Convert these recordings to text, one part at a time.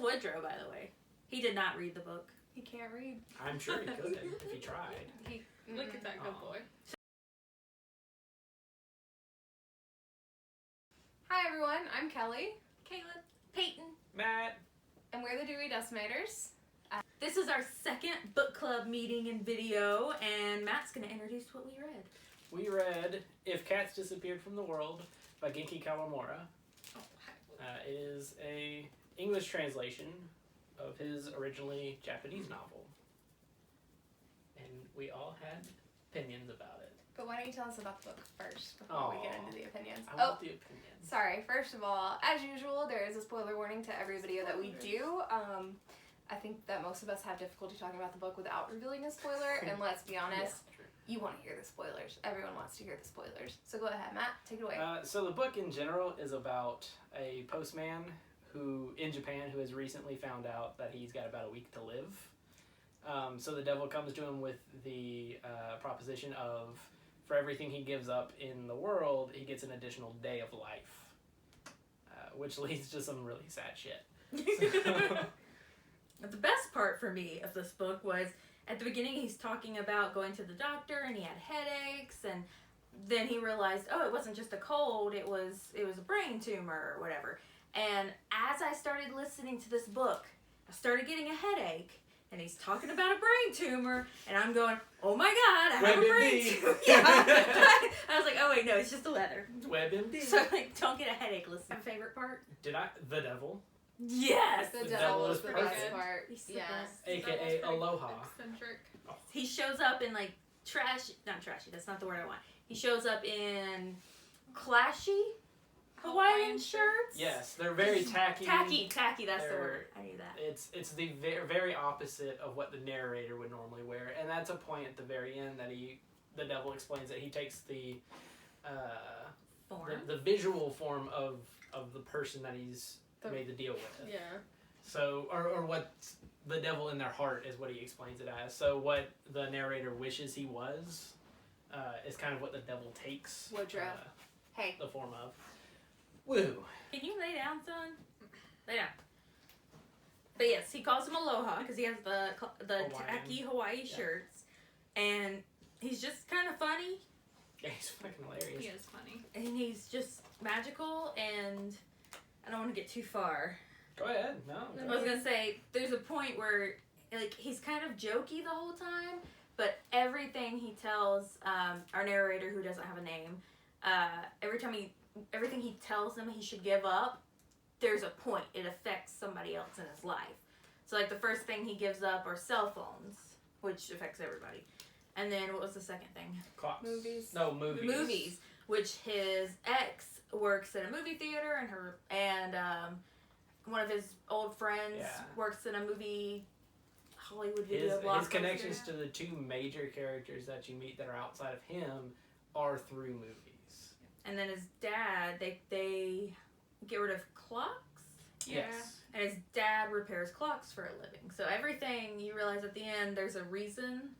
Woodrow, by the way. He did not read the book. He can't read. I'm sure he could if he tried. Look at that good boy. Hi everyone, I'm Kelli. Kaylen. Peyton. Matt. And we're the Dewey Decimators. This is our second book club meeting and video, and Matt's going to introduce what we read. We read If Cats Disappeared from the World by Genki Kawamura. It is a English translation of his originally Japanese novel. And we all had opinions about it. But why don't you tell us about the book first before we get into the opinions? I want the opinions. Sorry. First of all, as usual, there is a spoiler warning to every video that we do. I think that most of us have difficulty talking about the book without revealing a spoiler, and let's be honest, you want to hear the spoilers. Everyone wants to hear the spoilers. So go ahead, Matt, take it away. So the book in general is about a postman in Japan who has recently found out that he's got about a week to live. So the devil comes to him with the proposition of, for everything he gives up in the world, he gets an additional day of life, which leads to some really sad shit. The best part for me of this book was at the beginning he's talking about going to the doctor and he had headaches, and then he realized, oh, it wasn't just a cold, it was a brain tumor or whatever. And as I started listening to this book, I started getting a headache, and he's talking about a brain tumor, and I'm going, oh my god, I have a brain tumor. Yeah. I was like, oh wait, no, it's just a leather. WebMD. So like, don't get a headache listening. My favorite part? The devil. Yes! The devil is the best part. Yes. AKA Aloha. Eccentric. He shows up in like not trashy, that's not the word I want. He shows up in clashy Hawaiian shirts. Yes, they're very tacky. Tacky, that's the word. I knew that. It's the very opposite of what the narrator would normally wear, and that's a point at the very end that the devil explains that he takes the visual form of the person that he's made the deal with. Yeah. So, or what the devil in their heart is what he explains it as. So what the narrator wishes he was is kind of what the devil takes the form of. Woo. Can you lay down, son? Lay down. But yes, he calls him Aloha because he has the tacky Hawaii shirts, and he's just kind of funny. Yeah, he's fucking hilarious. He is funny. And he's just magical, and I don't want to get too far. Go ahead. No. I was gonna say there's a point where like he's kind of jokey the whole time, but everything he tells our narrator, who doesn't have a name, everything he tells him he should give up, there's a point. It affects somebody else in his life. So like the first thing he gives up are cell phones, which affects everybody. And then what was the second thing? Clocks. Movies. No, movies. Movies, which his ex works at a movie theater, and one of his old friends works in a movie Hollywood video block. His connections to the two major characters that you meet that are outside of him are through movies. And then his dad, they get rid of clocks. Yeah. Yes. And his dad repairs clocks for a living. So everything you realize at the end, there's a reason.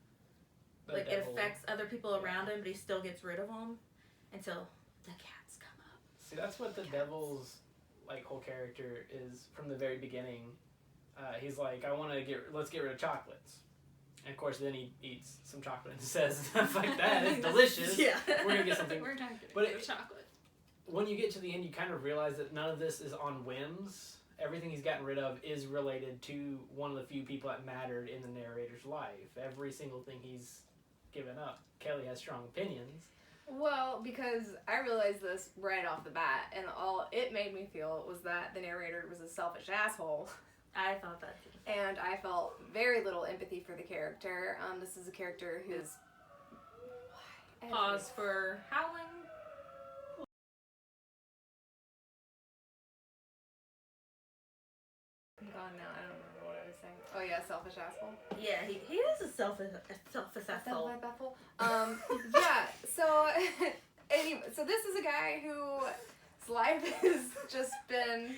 It affects other people around him, but he still gets rid of them until the cats come up. See, that's what the devil's whole character is from the very beginning. He's like, let's get rid of chocolates. And of course, then he eats some chocolate and says, "Fuck that, it's delicious. Yeah. We're gonna get something." We're not getting chocolate. When you get to the end, you kind of realize that none of this is on whims. Everything he's gotten rid of is related to one of the few people that mattered in the narrator's life. Every single thing he's given up. Kelli has strong opinions. Well, because I realized this right off the bat, and all it made me feel was that the narrator was a selfish asshole. I thought that too. And I felt very little empathy for the character. This is a character who's... Pause for howling. I'm gone now. I don't remember what I was saying. Oh yeah, selfish asshole. Yeah, he is a selfish asshole. Yeah, so anyway, so this is a guy whose life has just been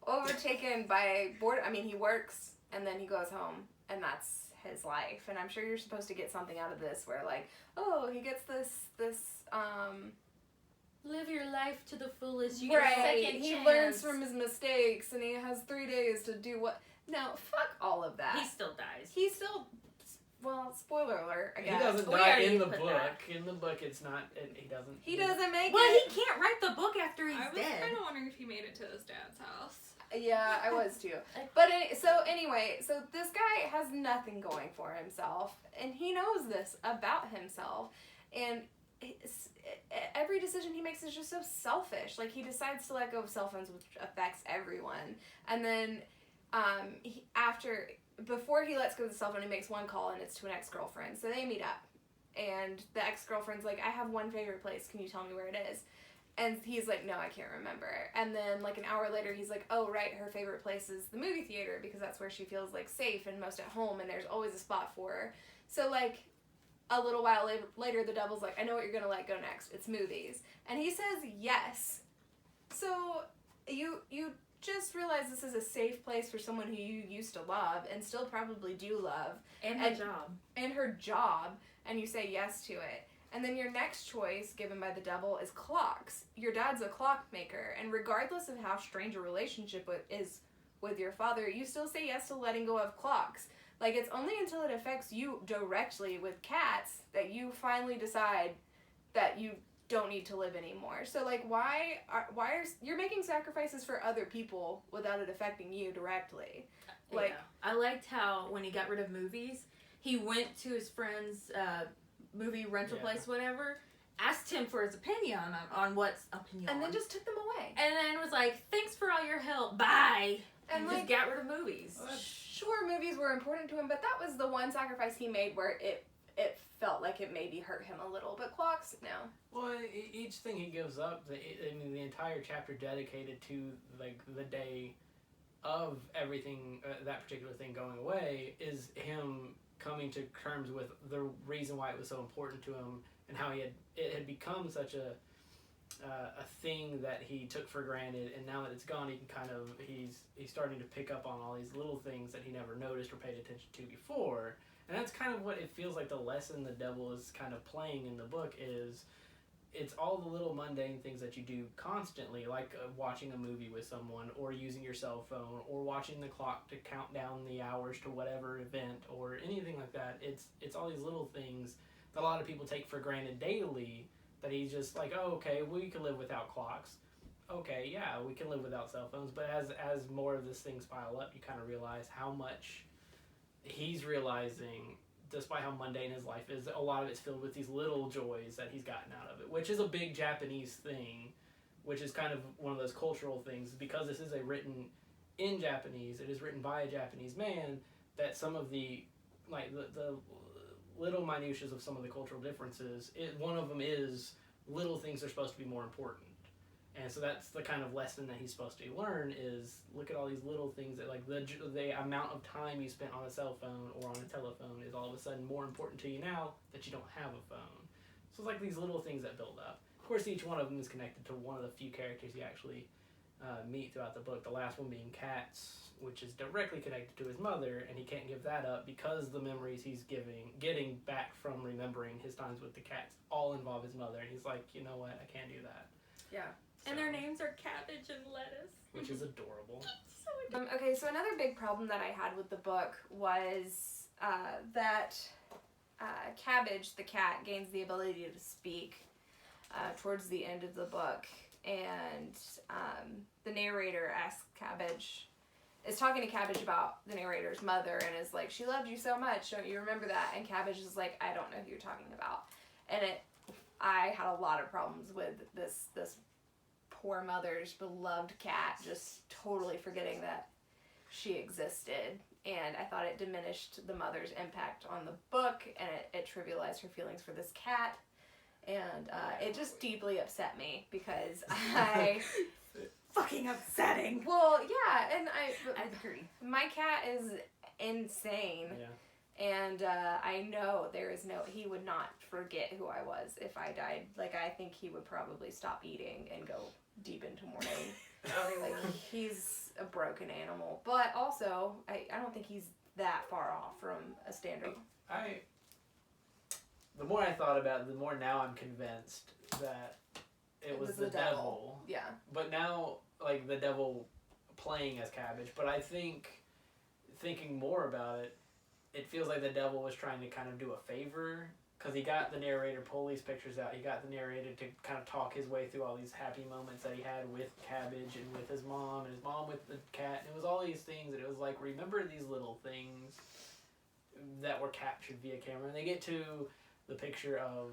overtaken by boredom. I mean, he works and then he goes home, and that's his life. And I'm sure you're supposed to get something out of this where he gets this live your life to the fullest. You right. get a second He chance. learns from his mistakes, and he has 3 days to do what. No, fuck all of that. He still dies. He still, well, spoiler alert, I guess. He doesn't We die already in the put book. that. In the book, it's not. He doesn't. He doesn't make Well, it. he can't write the book after he's I was dead. kind of wondering if he made it to his dad's house. Yeah, I was too. But so this guy has nothing going for himself, and he knows this about himself, and every decision he makes is just so selfish. Like, he decides to let go of cell phones, which affects everyone, and then before he lets go of the cell phone, he makes one call, and it's to an ex-girlfriend. So they meet up, and the ex-girlfriend's like, I have one favorite place. Can you tell me where it is? And he's like, no, I can't remember. And then, like, an hour later, he's like, oh, right, her favorite place is the movie theater because that's where she feels, like, safe and most at home, and there's always a spot for her. So, like, a little while later, the devil's like, I know what you're going to let go next. It's movies. And he says yes. So you just realize this is a safe place for someone who you used to love and still probably do love. And her job. And her job. And you say yes to it. And then your next choice, given by the devil, is clocks. Your dad's a clockmaker, and regardless of how strange a relationship is with your father, you still say yes to letting go of clocks. Like, it's only until it affects you directly with cats that you finally decide that you don't need to live anymore. So, like, why are you're making sacrifices for other people without it affecting you directly? Like, yeah. I liked how when he got rid of movies, he went to his friend's movie rental place, whatever, asked him for his opinion on what's opinion, and then just took them away. And then was like, thanks for all your help, bye. And like, just got rid of movies. Sure, movies were important to him, but that was the one sacrifice he made where it felt like it maybe hurt him a little. But clocks, no. Well, each thing he gives up, the entire chapter dedicated to, like, the day of everything, that particular thing going away, is him coming to terms with the reason why it was so important to him, and how it had become such a thing that he took for granted, and now that it's gone, he's starting to pick up on all these little things that he never noticed or paid attention to before. And that's kind of what it feels like the lesson the devil is kind of playing in the book is, it's all the little mundane things that you do constantly, like watching a movie with someone, or using your cell phone, or watching the clock to count down the hours to whatever event, or anything like that. It's all these little things that a lot of people take for granted daily, that he's just like, oh, okay, we can live without clocks. Okay, yeah, we can live without cell phones. But as more of these things pile up, you kind of realize how much he's realizing, despite how mundane his life is, a lot of it's filled with these little joys that he's gotten out of it, which is a big Japanese thing, which is kind of one of those cultural things. Because this is written in Japanese, it is written by a Japanese man, that some of the little minutiae of some of the cultural differences, one of them is little things are supposed to be more important. And so that's the kind of lesson that he's supposed to learn, is look at all these little things that, like, the amount of time you spent on a cell phone or on a telephone is all of a sudden more important to you now that you don't have a phone. So it's like these little things that build up. Of course, each one of them is connected to one of the few characters you actually meet throughout the book. The last one being Kat's, which is directly connected to his mother, and he can't give that up because the memories he's getting back from remembering his times with the cats all involve his mother. And he's like, you know what, I can't do that. Yeah. And their names are Cabbage and Lettuce. Which is adorable. Okay, so another big problem that I had with the book was that Cabbage, the cat, gains the ability to speak towards the end of the book. And the narrator asks is talking to Cabbage about the narrator's mother, and is like, she loved you so much, don't you remember that? And Cabbage is like, I don't know who you're talking about. And I had a lot of problems with this poor mother's beloved cat just totally forgetting that she existed, and I thought it diminished the mother's impact on the book, and it trivialized her feelings for this cat, and it just deeply upset me because I Fucking upsetting. well, yeah, and I agree. my cat is insane. Yeah. And I know he would not forget who I was if I died. Like, I think he would probably stop eating and go deep into mourning. Like, he's a broken animal. But also, I don't think he's that far off from a standard. The more I thought about it, the more now I'm convinced that it was the devil. Yeah. But now, like, the devil playing as Cabbage. But I think thinking more about it, it feels like the devil was trying to kind of do a favor, because he got the narrator pull these pictures out. He got the narrator to kind of talk his way through all these happy moments that he had with Cabbage and with his mom with the cat. And it was all these things that it was like, remember these little things that were captured via camera. And they get to the picture of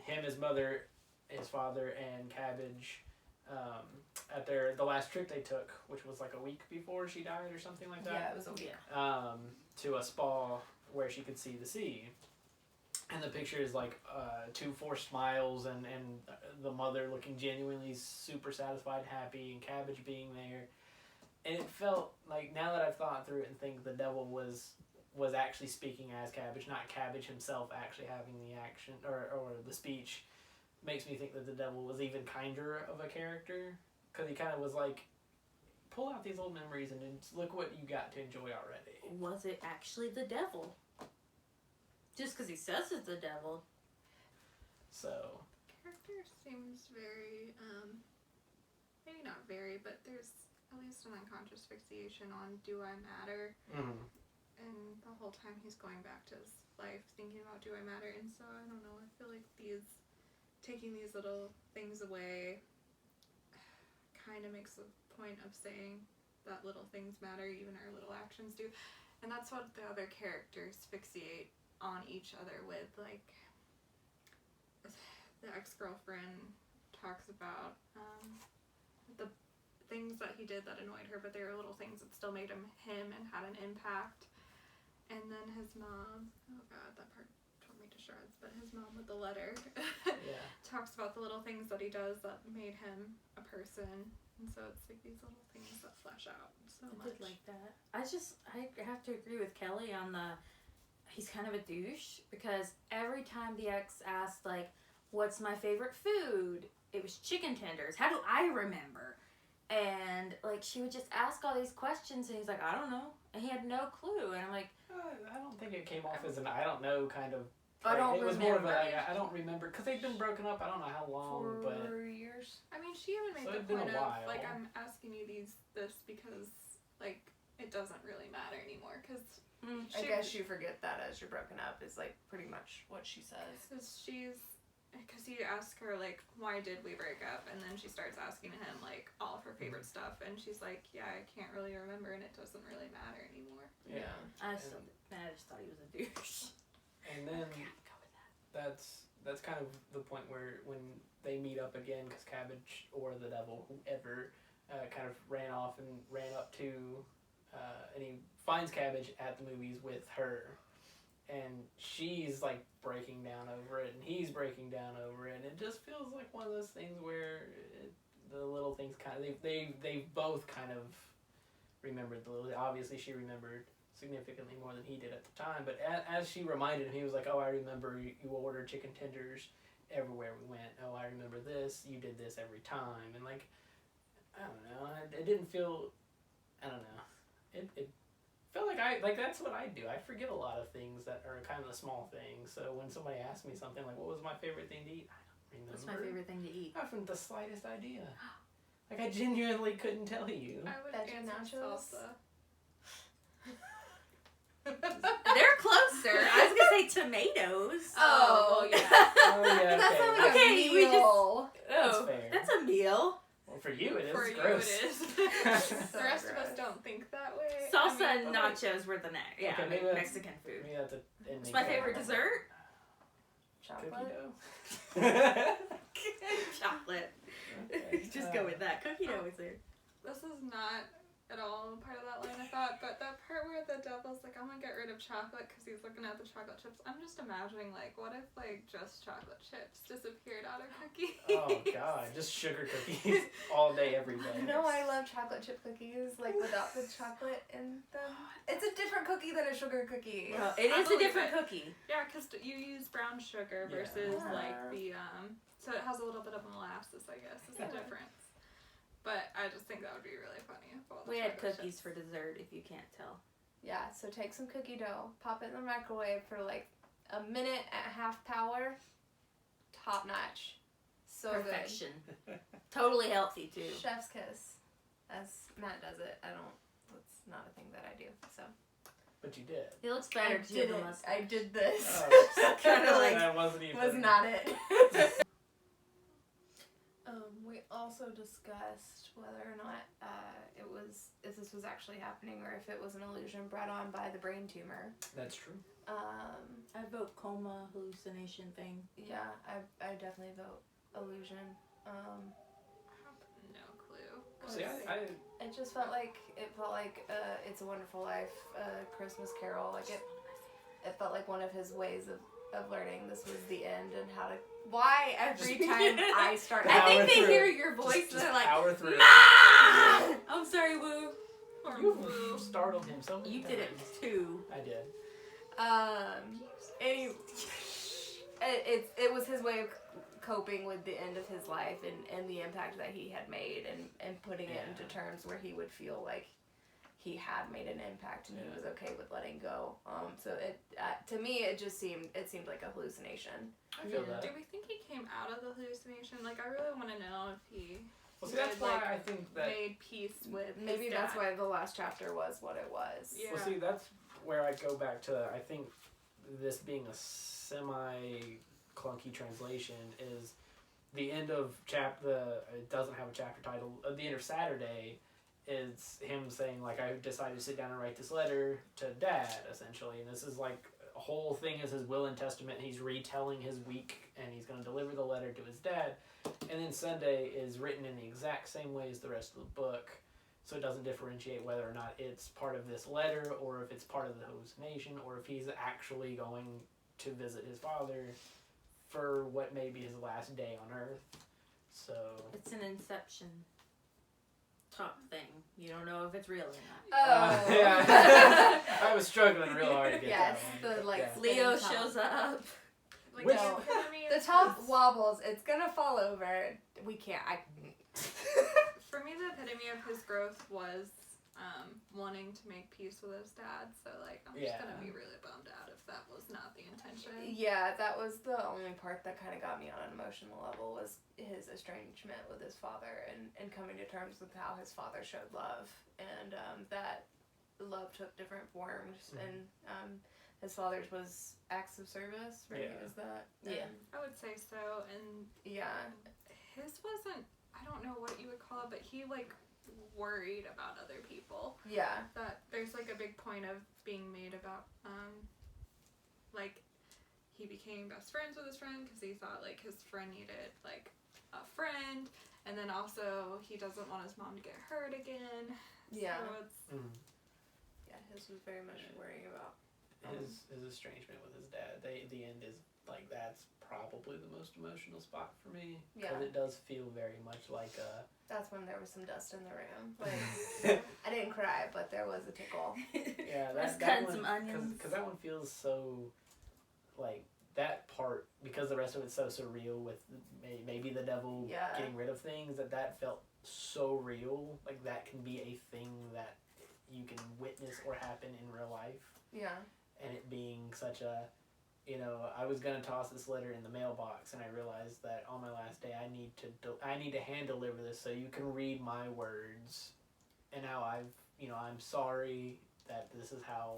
him, his mother, his father, and Cabbage at the last trip they took, which was like a week before she died or something like that. Yeah, it was a week. To a spa where she could see the sea. And the picture is like two forced smiles and the mother looking genuinely super satisfied, happy, and Cabbage being there. And it felt like, now that I've thought through it and think the devil was actually speaking as Cabbage, not Cabbage himself actually having the action or the speech, makes me think that the devil was even kinder of a character. Because he kind of was like, pull out these old memories and look what you got to enjoy already. Was it actually the devil? Just because he says it's the devil. So. Character seems very, maybe not very, but there's at least an unconscious fixation on do I matter? Mm-hmm. And the whole time he's going back to his life thinking about do I matter? And so, I don't know, I feel like taking these little things away kind of makes a point of saying that little things matter, even our little actions do. And that's what the other characters fixate on each other with. Like, the ex-girlfriend talks about the things that he did that annoyed her, but they were little things that still made him and had an impact. And then his mom, oh god, that part tore me to shreds, but his mom with the letter Yeah. talks about the little things that he does that made him a person. And so it's like these little things that flesh out so I much. did like that. I have to agree with Kelly on he's kind of a douche, because every time the ex asked, like, what's my favorite food? It was chicken tenders. How do I remember? And, like, she would just ask all these questions, and he's like, I don't know. And he had no clue. And I'm like, I don't think it came off as an I don't know kind of. I don't It was more of remember. I don't remember, because they've been broken up. I don't know how long, but 4 years. I mean, she even made So the it'd been a point of, while. like, I'm asking you this because, like, it doesn't really matter anymore. Because I guess you forget that as you're broken up is like pretty much what she says. Because he asks her, like, why did we break up? And then she starts asking him, like, all of her favorite stuff. And she's like, yeah, I can't really remember, and it doesn't really matter anymore. yeah. I just thought he was a douche. And then Okay, I'd go with that. that's kind of the point where when they meet up again, because Cabbage or the devil, whoever, kind of ran off and ran up to, and he finds Cabbage at the movies with her. And she's, like, breaking down over it, and he's breaking down over it, and it just feels like one of those things where the little things kind of, they both kind of remembered the little, obviously she remembered significantly more than he did at the time, but as she reminded him, he was like, oh, I remember you ordered chicken tenders everywhere we went, oh, I remember this, you did this every time, and, like, I don't know, it didn't feel, I don't know, it felt like that's what I do. I forget a lot of things that are kind of the small things. So when somebody asks me something like, what was my favorite thing to eat? I don't remember. What's my favorite thing to eat? I haven't the slightest idea. Like, I genuinely couldn't tell you. I would Veggie answer nachos? salsa. They're closer. I was going to say tomatoes. Oh, yeah. Oh, yeah, That's okay. not like Okay, a we just- meal. That's Oh, fair. that's a meal. Well, for you it is. For It's you gross. it is. So The rest of us gross. don't think that way. Salsa I and mean, but, like, nachos were the next. Yeah, Okay, maybe that's- Mexican food. Maybe that's What's my favorite dessert? Cookie Chocolate. dough? Chocolate. Okay. Just go with that. Cookie dough is there. This is not at all part of that line of thought, but that part where the devil's like, I'm gonna get rid of chocolate because he's looking at the chocolate chips. I'm just imagining, like, what if, like, just chocolate chips disappeared out of cookies? Oh, God. Just sugar cookies all day, every day. No, I love chocolate chip cookies, like without the chocolate in them. It's a different cookie than a sugar cookie. Well, it I is a believe different it. cookie. Yeah, because you use brown sugar Yeah. versus, like, Yeah. the, so it has a little bit of molasses, I guess, is the Yeah. difference. But I just think that would be really funny if all the We had chocolate cookies chips- for dessert, if you can't tell. Yeah, so take some cookie dough, pop it in the microwave for like a minute at half power. Top notch. So Perfection. Totally healthy, good. too. Chef's kiss. As Matt does it. I don't. Let's not a thing that I do. So. But you did. It looks better because you have a mustache. I did this. Oh, Kind of like that wasn't even. was not it. We also discussed whether or not if this was actually happening or if it was an illusion brought on by the brain tumor. That's true. I vote coma hallucination thing. Yeah, I definitely vote illusion. I have no clue. See, It just felt like It's a Wonderful Life, Christmas Carol. Like it felt like one of his ways of learning this was the end and how to. Why every time I start? I think they hear your voice and they're like, power through. Ma! I'm sorry, Woo. You startled him so many You times. did it too. I did. It was his way of coping with the end of his life and the impact that he had made and putting it into terms where he would feel like he had made an impact and he was okay with letting go. So it to me it seemed like a hallucination. I feel that. Do we think he came out of the hallucination? Like, I really want to know if he Well, see, that's why I think that. made peace with Maybe his that's dad. why the last chapter was what it was. Yeah. Well, see, that's where I go back to. I think this being a semi-clunky translation is the end of it doesn't have a chapter title. The end of Saturday is him saying, like, I decided to sit down and write this letter to Dad, essentially. And this is like a whole thing is his will and testament. He's retelling his week, and he's going to deliver the letter to his dad. And then Sunday is written in the exact same way as the rest of the book. So it doesn't differentiate whether or not it's part of this letter or if it's part of the hallucination or if he's actually going to visit his father for what may be his last day on Earth. So It's an Inception top thing. You don't know if it's real or not. Oh. yeah. I was struggling real hard to get Yes, that one. the like Yeah. Leo spinning top. shows up. Like, Which- the epitome The of top his- wobbles. It's gonna fall over. We can't. For me, the epitome of his growth was wanting to make peace with his dad. So, like, I'm just gonna be really bummed out if that was not the intention. Yeah, that was the only part that kind of got me on an emotional level was his estrangement with his father and coming to terms with how his father showed love and that love took different forms and his father's was acts of service, right? Yeah. Is that? Yeah. I would say so. And Yeah. his wasn't, I don't know what you would call it, but he, like, worried about other people. Yeah. That there's, like, a big point of being made about, like, he became best friends with his friend because he thought, like, his friend needed, like, a friend. And then also he doesn't want his mom to get hurt again. Yeah. So it's, Yeah, his was very much worrying about. His estrangement with his dad. The end is like that's probably the most emotional spot for me because Yeah. it does feel very much like a. That's when there was some dust in the room. Like I didn't cry, but there was a tickle. Yeah, Let's that cut one, some onions. because that one feels so, like that part because the rest of it's so surreal with maybe the devil Yeah. getting rid of things that felt so real. Like that can be a thing that you can witness or happen in real life. Yeah. And it being such a, I was gonna toss this letter in the mailbox, and I realized that on my last day, I need to hand deliver this so you can read my words. And now I'm sorry that this is how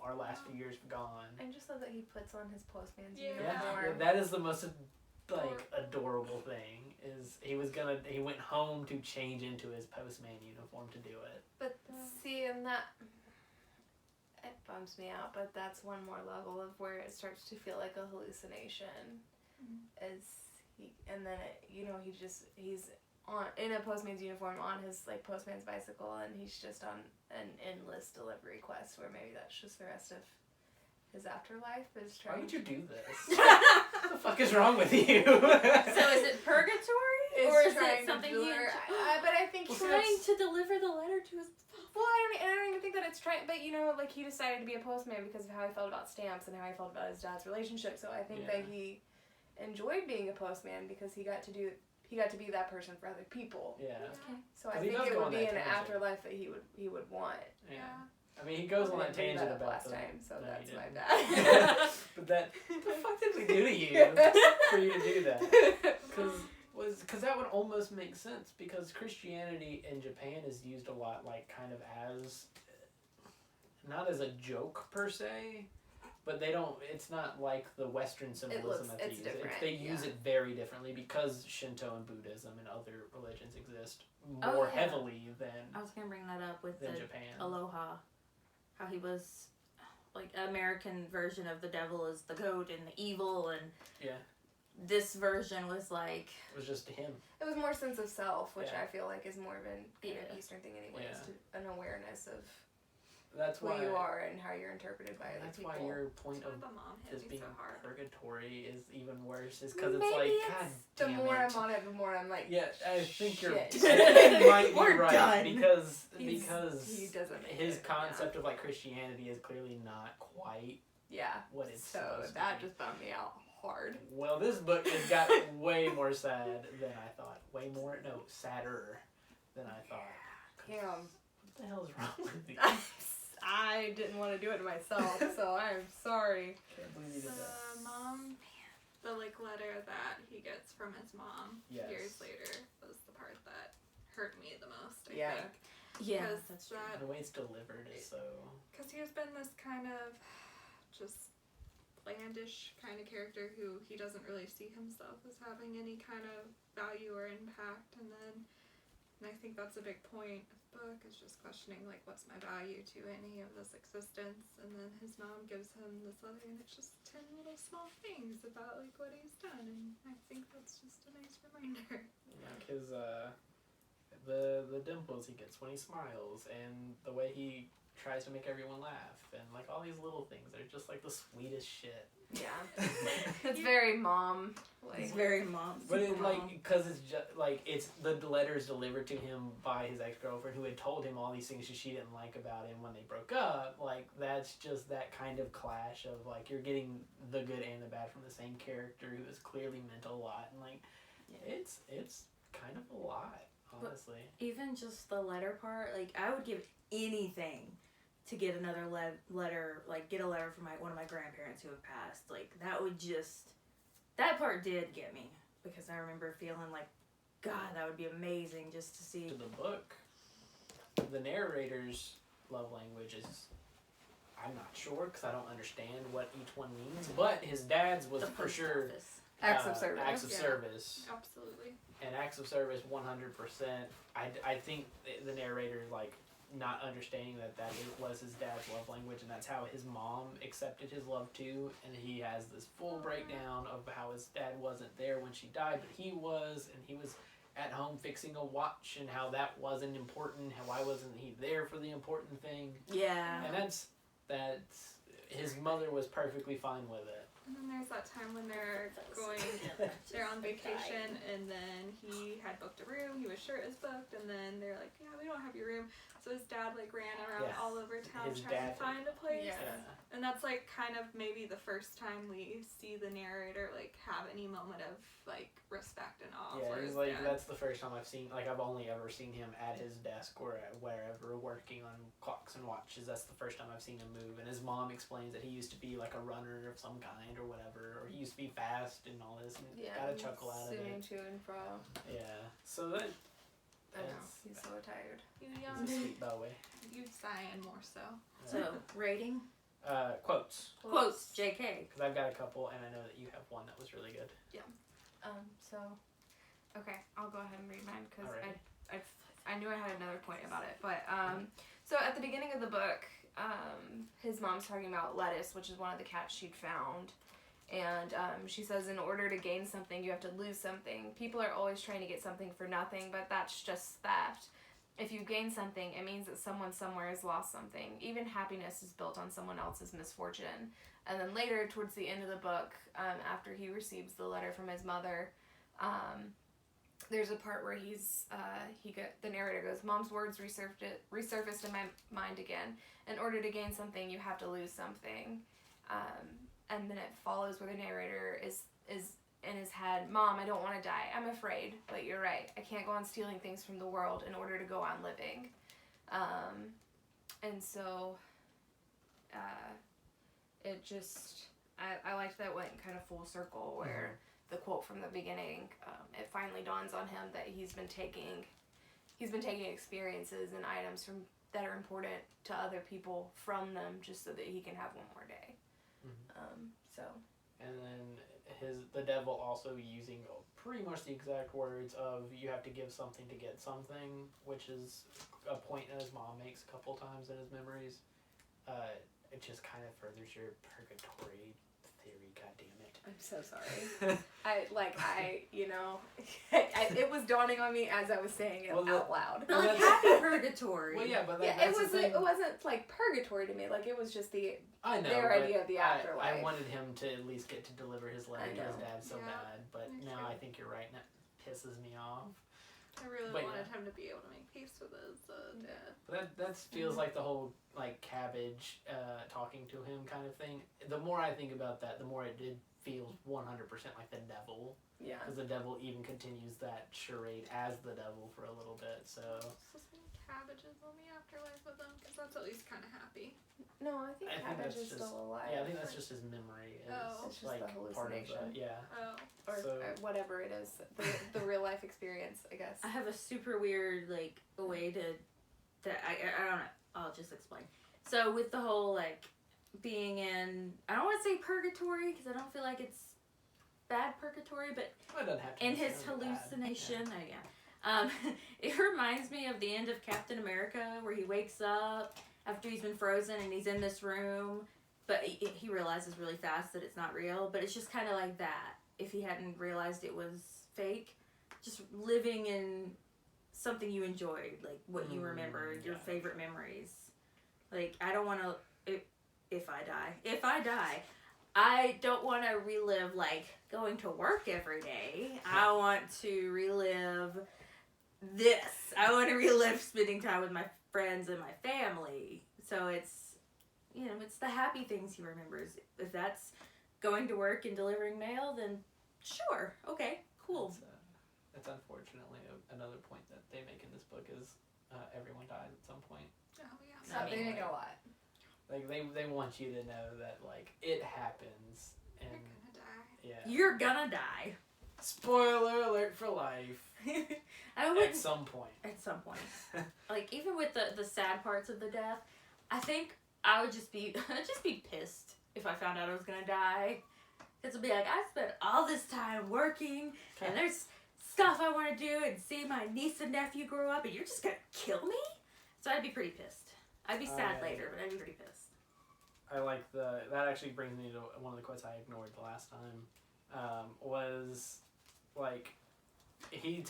our last few years have gone. I just love that he puts on his postman's Yeah. uniform. That is the most adorable thing. Is he went home to change into his postman uniform to do it. But see, and that it bums me out. But that's one more level of where it starts to feel like a hallucination. And then he's on in a postman's uniform on his like postman's bicycle, and he's just on an endless delivery quest where maybe that's just the rest of his afterlife is Why trying. would you do this? What the fuck is wrong with you? So is it purgatory or is trying it to something he deliver- but I think trying to deliver the letter to his? Well, I don't even think that it's trying, but like he decided to be a postman because of how he felt about stamps and how he felt about his dad's relationship. So I think that he enjoyed being a postman because he got to be that person for other people. Yeah. So I Because he think does it go would on be that an tangent. afterlife that he would want. Yeah. I mean, he goes on that I didn't bring tangent that up about last time, so No, that's you my didn't. bad. But what the fuck did we do to you for you to do that? Because that would almost make sense because Christianity in Japan is used a lot, like kind of as not as a joke per se, but they don't. It's not like the Western symbolism that's it's used. different, They use yeah. it very differently because Shinto and Buddhism and other religions exist more heavily than I was gonna bring that up with the Japan. Aloha, how he was like American version of the devil is the goat and the evil, and this version was like it was just him. It was more sense of self, which Yeah. I feel like is more of an kind of Eastern thing anyways, Yeah. an awareness of That's who why you are and how you're interpreted by other that's people. why your point That's of why the mom hit this me being so hard. purgatory is even worse, is because it's Maybe like, it's God the damn more it. I'm on it, the more I'm like, Yeah, I think you're. I shit. think you might be We're right done. because he doesn't make his it, concept of like Christianity is clearly not quite yeah. what it's So supposed that to be. just bummed me out hard. Well, this book has got way more sad than I thought. Sadder than I thought. Damn. What the hell is wrong with you? I didn't want to do it to myself, so I'm sorry. Can't believe you did that. The mom, the like letter that he gets from his mom Yes. years later was the part that hurt me the most. I Yeah. think. yeah, Because that's true. The way it's delivered is so. Because he has been this kind of just blandish kind of character who he doesn't really see himself as having any kind of value or impact, and I think that's a big point of the book, is just questioning like what's my value to any of this existence, and then his mom gives him this letter and it's just 10 little small things about like what he's done, and I think that's just a nice reminder. Like his the dimples he gets when he smiles, and the way he tries to make everyone laugh, and like all these little things, they're just like the sweetest shit. Yeah. It's very mom. He's Like, very mom. But it, super like, mom. because it's just like it's the letters delivered to him by his ex-girlfriend who had told him all these things she didn't like about him when they broke up. Like, that's just that kind of clash of like you're getting the good and the bad from the same character who is clearly meant a lot, and like it's kind of a lot, honestly. But even just the letter part, like I would give anything to get another letter, like get a letter from one of my grandparents who have passed. Like that part did get me, because I remember feeling like, God, that would be amazing just to see. To the book, the narrator's love language is, I'm not sure because I don't understand what each one means, but his dad's was The for post sure office. acts of service. acts of Yeah. service. Absolutely. And acts of service 100%. I think the narrator, like, not understanding that was his dad's love language, and that's how his mom accepted his love too, and he has this full breakdown of how his dad wasn't there when she died, but he was, and he was at home fixing a watch, and how that wasn't important, why wasn't he there for the important thing, Yeah. and that's his mother was perfectly fine with it. And then there's that time when they're on vacation, and then he had booked a room, he was sure it was booked, and then they're like, yeah, we don't have your room. So his dad like ran around Yes. all over town His trying dad, to find a place. Yeah. And that's like kind of maybe the first time we see the narrator like have any moment of like respect and awe for his He's like, dad. that's the first time I've seen, like, I've only ever seen him at his desk or at wherever working on clocks and watches. That's the first time I've seen him move. And his mom explains that he used to be like a runner of some kind or whatever, or he used to be fast and all this, and got a chuckle out of Swimming it. to and fro. Yeah. So that, I know. That's- He's so tired. You he's young, a sweet boy. you Cyan more so. So rating Quotes. quotes JK. Because I've got a couple, and I know that you have one that was really good. So, okay, I'll go ahead and read mine because Alrighty. I knew I had another point about it. But, so at the beginning of the book, his mom's talking about Lettuce, which is one of the cats she'd found. And she says, in order to gain something, you have to lose something. People are always trying to get something for nothing, but that's just theft. If you gain something, it means that someone somewhere has lost something. Even happiness is built on someone else's misfortune. And then later, towards the end of the book, after he receives the letter from his mother, there's a part where the narrator goes, Mom's words resurfaced in my mind again. In order to gain something, you have to lose something. And then it follows where the narrator is in his head, Mom, I don't want to die. I'm afraid, but you're right. I can't go on stealing things from the world in order to go on living. And so it just, I liked that went kind of full circle where the quote from the beginning, it finally dawns on him that he's been taking experiences and items from that are important to other people from them just so that he can have one more day. So. And then the devil also using pretty much the exact words of you have to give something to get something, which is a point that his mom makes a couple times in his memories. It just kind of furthers your purgatory theory, goddammit. I'm so sorry. It was dawning on me as I was saying it out loud. Like happy purgatory. Well, yeah, but it wasn't like purgatory to me. Like it was just their idea of the afterlife. I wanted him to at least get to deliver his letter to his dad so bad, but now I think you're right, and that pisses me off. I really wanted him to be able to make peace with his dad. But that feels like the whole like Cabbage talking to him kind of thing. The more I think about that, the more it did feel 100% like the devil. Yeah. Because the devil even continues that charade as the devil for a little bit. So. Supposed to be cabbages on the afterlife with him, because that's at least kind of happy. No, I think Cabbage is still alive. Yeah, I think that's just his memory. It's just like the hallucination. Or whatever it is, the real life experience, I guess. I have a super weird way to I don't know. I'll just explain. So with the whole being in, I don't want to say purgatory because I don't feel like it's bad purgatory, but in his hallucination, it reminds me of the end of Captain America where he wakes up after he's been frozen and he's in this room, but he realizes really fast that it's not real, but it's just kind of like that. If he hadn't realized it was fake, just living in something you enjoyed, like what you remember, your favorite memories. Like, I don't want to, if I die, I don't want to relive, going to work every day. I want to relive this. I want to relive spending time with my friends and my family. So it's, it's the happy things he remembers. If that's going to work and delivering mail, then sure, okay, cool. That's unfortunately another point that they make in this book is everyone dies at some point. Oh yeah. They make a lot. Like they want you to know that it happens and you're gonna die. Yeah. You're gonna die. Spoiler alert for life. At some point. At some point. Even with the sad parts of the death, I think I would just be pissed if I found out I was gonna die. It'll be like, I spent all this time working and there's stuff I want to do and see my niece and nephew grow up and you're just gonna kill me? So I'd be pretty pissed. I'd be sad later, but I'd be pretty pissed. I like that actually brings me to one of the quotes I ignored the last time, was he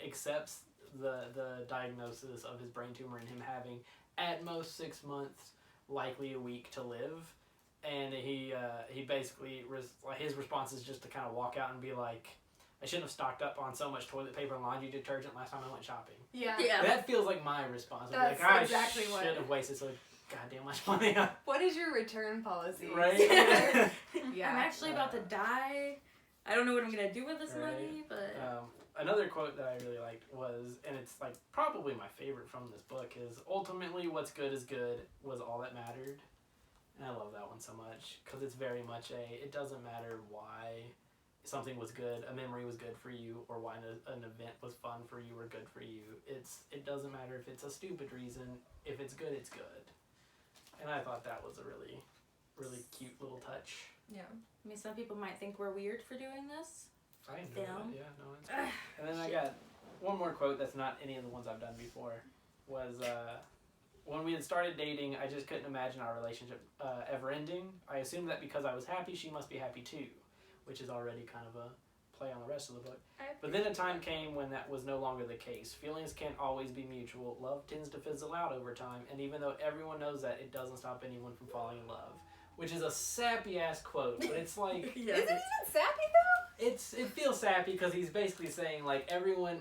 accepts the diagnosis of his brain tumor and him having at most 6 months, likely a week to live, and he basically his response is just to kind of walk out and be like, I shouldn't have stocked up on so much toilet paper and laundry detergent last time I went shopping. Yeah. That feels like my response. That's exactly I should have wasted so goddamn much money. What is your return policy? Right? Yeah. I'm actually about to die. I don't know what I'm going to do with this money, but... Another quote that I really liked was, and it's probably my favorite from this book, is ultimately what's good is good was all that mattered. And I love that one so much because it's very much it doesn't matter why something was good, a memory was good for you, or why an event was fun for you or good for you. It doesn't matter if it's a stupid reason. If it's good, it's good. And I thought that was a really, really cute little touch. Yeah. I mean, some people might think we're weird for doing this. I know that. Yeah, no, it's cool. And then I got one more quote that's not any of the ones I've done before. Was when we had started dating, I just couldn't imagine our relationship ever ending. I assumed that because I was happy, she must be happy too, which is already kind of a play on the rest of the book. But then a time came when that was no longer the case. Feelings can't always be mutual. Love tends to fizzle out over time, and even though everyone knows that, it doesn't stop anyone from falling in love. Which is a sappy-ass quote, but it's like... Is it even sappy, though? It feels sappy because he's basically saying, everyone,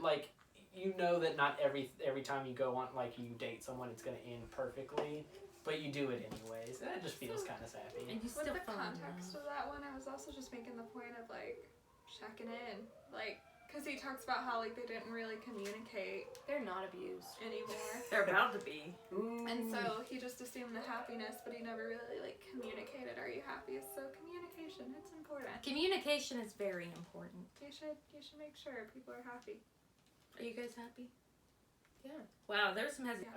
you know that not every time you go on, you date someone, it's going to end perfectly, but you do it anyways. And that just feels kind of sappy. And you with still the context of that one, I was also just making the point of, checking in. Because he talks about how, they didn't really communicate. They're not abused anymore. They're about to be. And so he just assumed the happiness, but he never really, communicated, are you happy? So communication, it's important. Communication is very important. You should make sure people are happy. Are you guys happy? Yeah. Wow, there's some hesitation.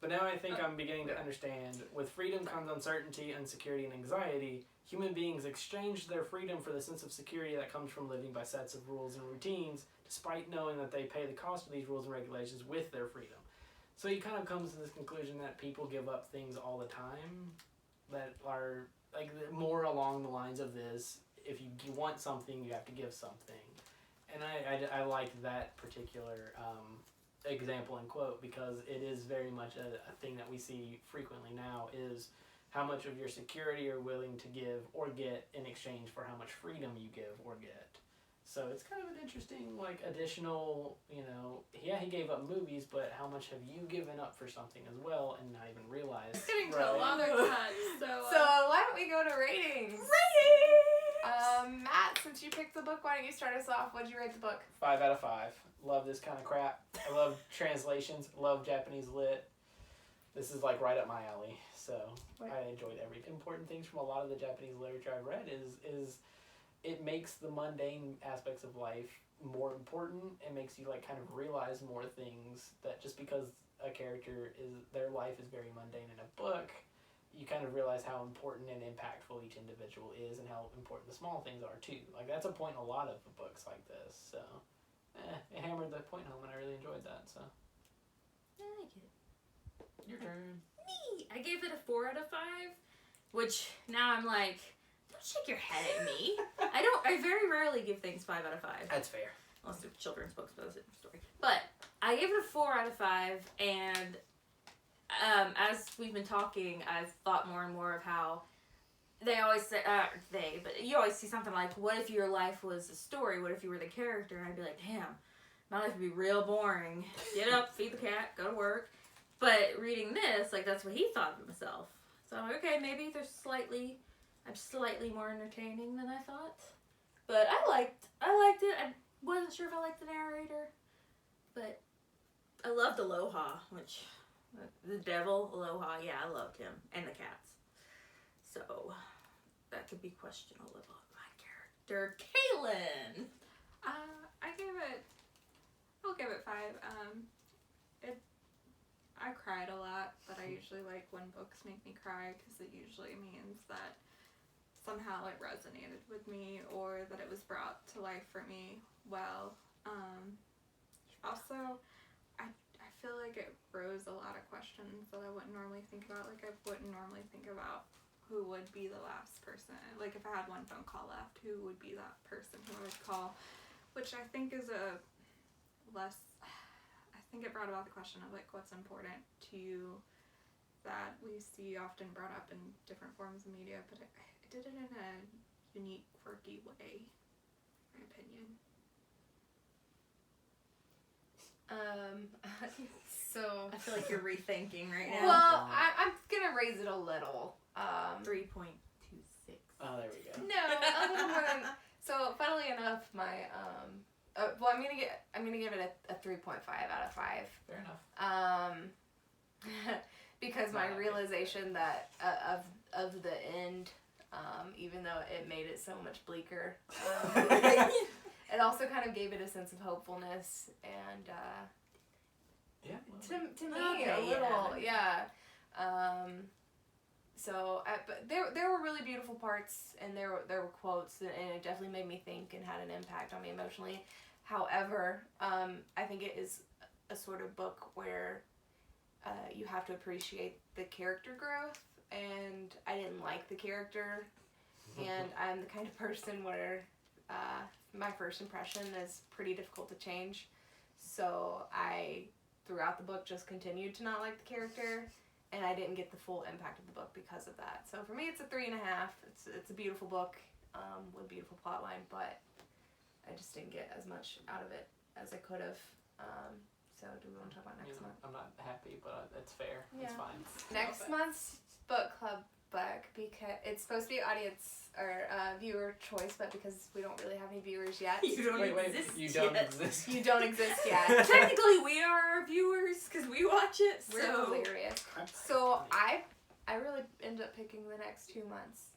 But now I think I'm beginning to understand. With freedom comes uncertainty, insecurity, and anxiety. Human beings exchange their freedom for the sense of security that comes from living by sets of rules and routines, despite knowing that they pay the cost of these rules and regulations with their freedom. So he kind of comes to this conclusion that people give up things all the time that are like more along the lines of this. If you want something, you have to give something. And I like that particular example and quote, because it is very much a thing that we see frequently now, is how much of your security you're willing to give or get in exchange for how much freedom you give or get. So it's kind of an interesting, like, additional, you know, yeah, he gave up movies, but how much have you given up for something as well and not even realized? It's getting to a lot of cuts, So why don't we go to ratings? Matt, since you picked the book, why don't you start us off? What'd you rate the book? 5 out of 5. Love this kind of crap. I love translations. Love Japanese lit. This is like right up my alley. So I enjoyed every important things from a lot of the Japanese literature I've read. Is it makes the mundane aspects of life more important. It makes you like kind of realize more things, that just because a character their life is very mundane in a book, you kind of realize how important and impactful each individual is and how important the small things are too. Like that's a point in a lot of books like this. So it hammered the point home, and I really enjoyed that. So I like it. Your turn. Me. I gave it a 4 out of 5, which now I'm like, don't shake your head at me. I very rarely give things 5 out of 5. That's fair. Unless they're children's books, but that's a different story. But I gave it a 4 out of 5, and as we've been talking, I've thought more and more of how they always say, but you always see something like, what if your life was a story? What if you were the character? And I'd be like, damn, my life would be real boring. Get up, feed the cat, go to work. But reading this, like, that's what he thought of himself. So, okay, maybe I'm slightly more entertaining than I thought. But I liked it. I wasn't sure if I liked the narrator. But I loved Aloha, which, the devil, Aloha, yeah, I loved him. And the cats. So, that could be questionable about my character. Kaylen! I'll give it 5. I cried a lot, but I usually like when books make me cry because it usually means that somehow it resonated with me or that it was brought to life for me well. Also, I feel like it rose a lot of questions that I wouldn't normally think about. Like, I wouldn't normally think about who would be the last person. Like, if I had one phone call left, who would be that person who I would call? Which I think is I think it brought about the question of, like, what's important to you that we see often brought up in different forms of media, but it did it in a unique, quirky way, in my opinion. So I feel like you're rethinking right now. well, I'm gonna raise it a little. 3.26. Oh, there we go. No, a little more than. So, funnily enough, my well, I'm gonna give it a 3.5 out of 5. Fair enough. Because my realization that of the end, even though it made it so much bleaker, it also kind of gave it a sense of hopefulness and Yeah. to me a little, yeah. So, but there were really beautiful parts, and there were quotes, and it definitely made me think and had an impact on me emotionally. However, I think it is a sort of book where you have to appreciate the character growth, and I didn't like the character, and I'm the kind of person where my first impression is pretty difficult to change. So I, throughout the book, just continued to not like the character, and I didn't get the full impact of the book because of that. So for me, it's a 3.5. It's a beautiful book with a beautiful plotline, but I just didn't get as much out of it as I could have. So do we want to talk about next month? I'm not happy, but it's fair. Yeah. It's fine. Next month's book club book, because it's supposed to be audience or viewer choice, but because we don't really have any viewers yet. You don't exist You don't yet. exist. You don't exist yet. Technically, we are our viewers because we watch it. We're So hilarious. So I really ended up picking the next 2 months.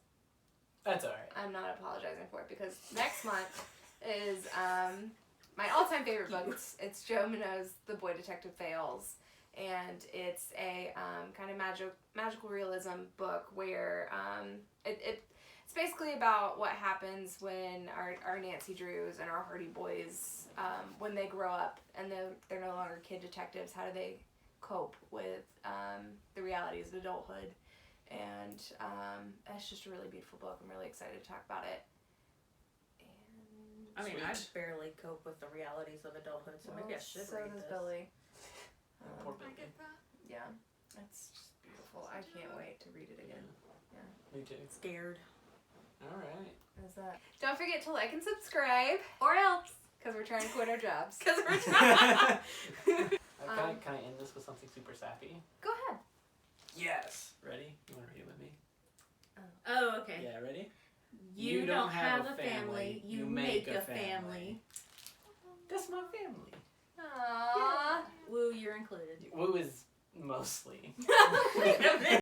That's alright. I'm not apologizing for it, because next month is my all-time favorite book. It's Joe Minogue's The Boy Detective Fails. and it's a kind of magical realism book where it's basically about what happens when our Nancy Drews and our Hardy Boys, when they grow up and they're no longer kid detectives, how do they cope with the realities of adulthood. And it's just a really beautiful book. I'm really excited to talk about it. And I mean, I Sweet. barely cope with the realities of adulthood, so maybe I should so read does this. Billy. Poor I Billy. get that. Yeah, it's just beautiful. I can't wait to read it again. Me too. Scared. All right. Is that? Don't forget to like and subscribe, Or else. because we're trying to quit our jobs. Because we're trying. Can I end this with something super sappy? Go ahead. Yes. Ready? You want to read it with me? Oh, okay. Yeah, ready? You don't have a family, you make a family. That's my family. Aww. Woo, you're included. Woo is mostly. Wait a minute.